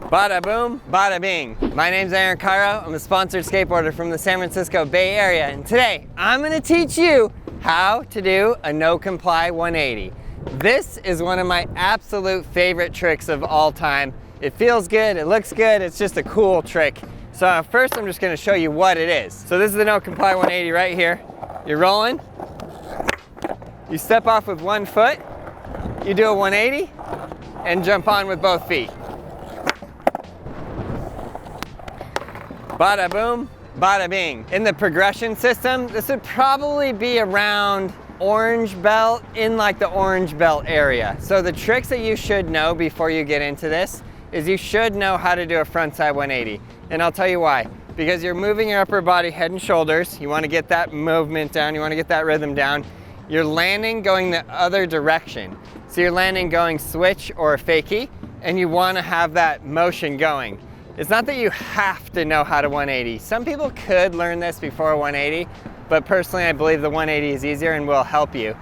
Bada boom, bada bing. My name's Aaron Cairo. I'm a sponsored skateboarder from the San Francisco Bay Area. And today, I'm gonna teach you how to do a no-comply 180. This is one of my absolute favorite tricks of all time. It feels good, it looks good, it's just a cool trick. So first I'm just gonna show you what it is. So this is the no-comply 180 right here. You're rolling, you step off with one foot, you do a 180, and jump on with both feet. Bada boom, bada bing. In the progression system, this would probably be around orange belt, in like the orange belt area. So the tricks that you should know before you get into this is you should know how to do a frontside 180. And I'll tell you why. Because you're moving your upper body, head and shoulders. You want to get that movement down, you want to get that rhythm down. You're landing going the other direction. So you're landing going switch or fakie, and you want to have that motion going. It's not that you have to know how to 180. Some people could learn this before 180, but personally I believe the 180 is easier and will help you.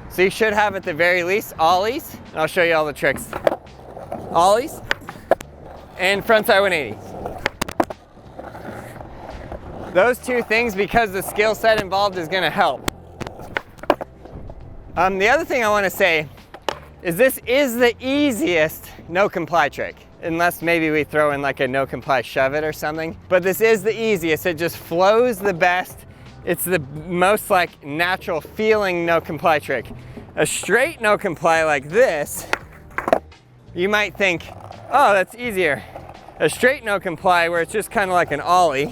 So you should have at the very least ollies, and I'll show you all the tricks. Ollies and frontside 180s. Those two things, because the skill set involved is gonna help. The other thing I wanna say is this is the easiest no-comply trick. Unless maybe we throw in like a no-comply shove it or something. But this is the easiest, it just flows the best. It's the most like natural feeling no-comply trick. A straight no-comply like this, you might think, oh, that's easier. A straight no-comply where it's just kind of like an ollie,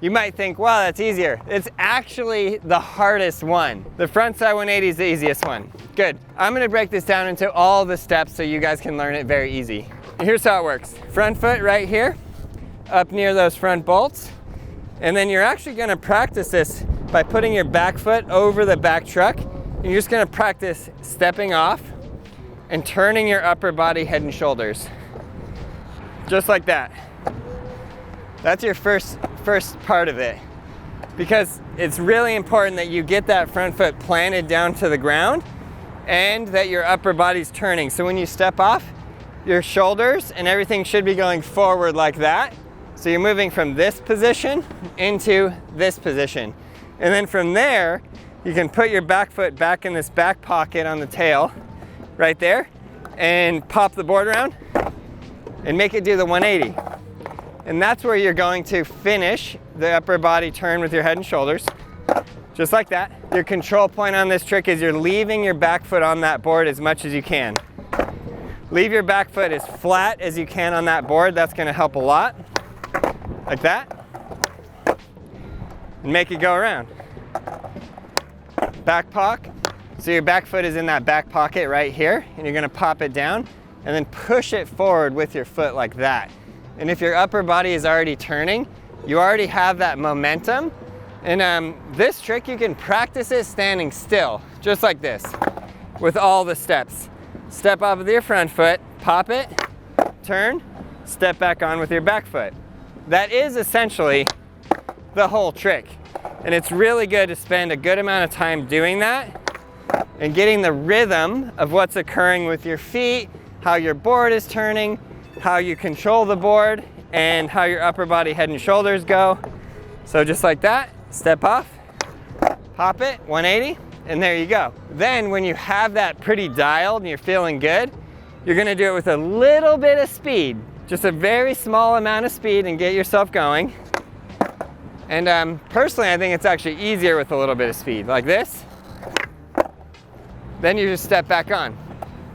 you might think, wow, that's easier. It's actually the hardest one. The frontside 180 is the easiest one. Good. I'm gonna break this down into all the steps so you guys can learn it very easy. Here's how it works. Front foot right here, up near those front bolts. And then you're actually gonna practice this by putting your back foot over the back truck. And you're just gonna practice stepping off and turning your upper body, head and shoulders. Just like that. That's your first part of it, because it's really important that you get that front foot planted down to the ground and that your upper body's turning. So when you step off, your shoulders and everything should be going forward like that. So you're moving from this position into this position. And then from there, you can put your back foot back in this back pocket on the tail right there and pop the board around and make it do the 180. And that's where you're going to finish the upper body turn with your head and shoulders, just like that. Your control point on this trick is you're leaving your back foot on that board as much as you can. Leave your back foot as flat as you can on that board. That's gonna help a lot, like that. And make it go around. Back pocket. So your back foot is in that back pocket right here, and you're gonna pop it down and then push it forward with your foot like that. And if your upper body is already turning, you already have that momentum. And this trick, you can practice it standing still, just like this, with all the steps. Step off with your front foot, pop it, turn, step back on with your back foot. That is essentially the whole trick. And it's really good to spend a good amount of time doing that and getting the rhythm of what's occurring with your feet, how your board is turning, how you control the board, and how your upper body, head and shoulders go. So just like that, step off, pop it, 180, and there you go. Then when you have that pretty dialed and you're feeling good, you're gonna do it with a little bit of speed, just a very small amount of speed, and get yourself going. And personally, I think it's actually easier with a little bit of speed, like this. Then you just step back on.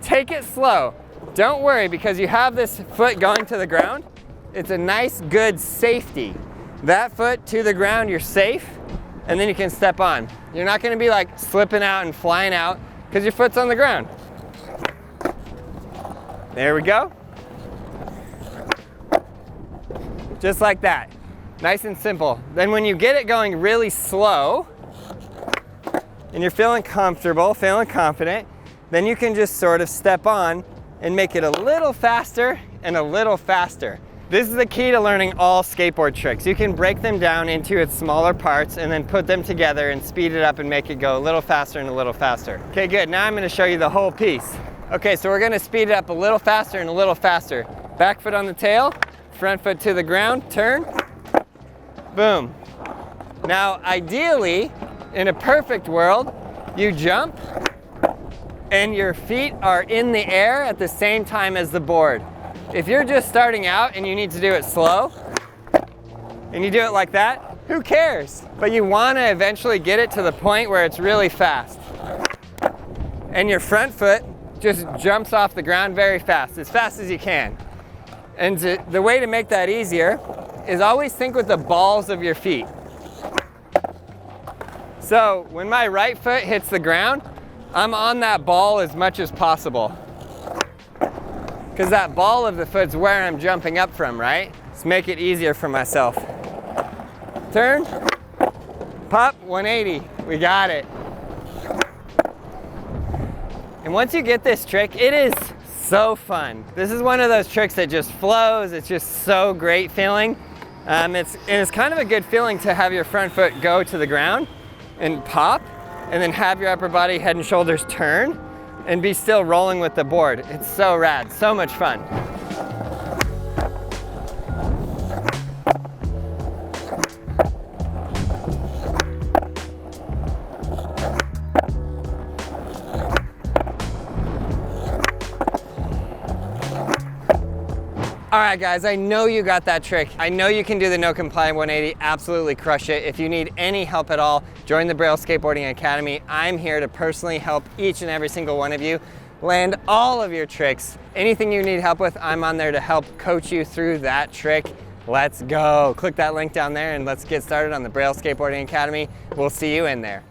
Take it slow. Don't worry, because you have this foot going to the ground. It's a nice, good safety. That foot to the ground, you're safe, and then you can step on. You're not gonna be like slipping out and flying out because your foot's on the ground. There we go. Just like that. Nice and simple. Then when you get it going really slow, and you're feeling comfortable, feeling confident, then you can just sort of step on and make it a little faster and a little faster. This is the key to learning all skateboard tricks. You can break them down into its smaller parts and then put them together and speed it up and make it go a little faster and a little faster. Okay, good. Now I'm going to show you the whole piece. Okay, so we're going to speed it up a little faster and a little faster. Back foot on the tail, front foot to the ground, turn, boom. Now, ideally, in a perfect world, you jump and your feet are in the air at the same time as the board. If you're just starting out and you need to do it slow, and you do it like that, who cares? But you want to eventually get it to the point where it's really fast. And your front foot just jumps off the ground very fast as you can. And the way to make that easier is always think with the balls of your feet. So when my right foot hits the ground, I'm on that ball as much as possible. Because that ball of the foot's where I'm jumping up from, right? Let's make it easier for myself. Turn, pop, 180, we got it. And once you get this trick, it is so fun. This is one of those tricks that just flows. It's just so great feeling. It's kind of a good feeling to have your front foot go to the ground and pop, and then have your upper body, head and shoulders turn, and be still rolling with the board. It's so rad, so much fun. All right, guys, I know you got that trick. I know you can do the nocomply 180, absolutely crush it. If you need any help at all, join the Braille Skateboarding Academy. I'm here to personally help each and every single one of you land all of your tricks. Anything you need help with, I'm on there to help coach you through that trick. Let's go. Click that link down there and let's get started on the Braille Skateboarding Academy. We'll see you in there.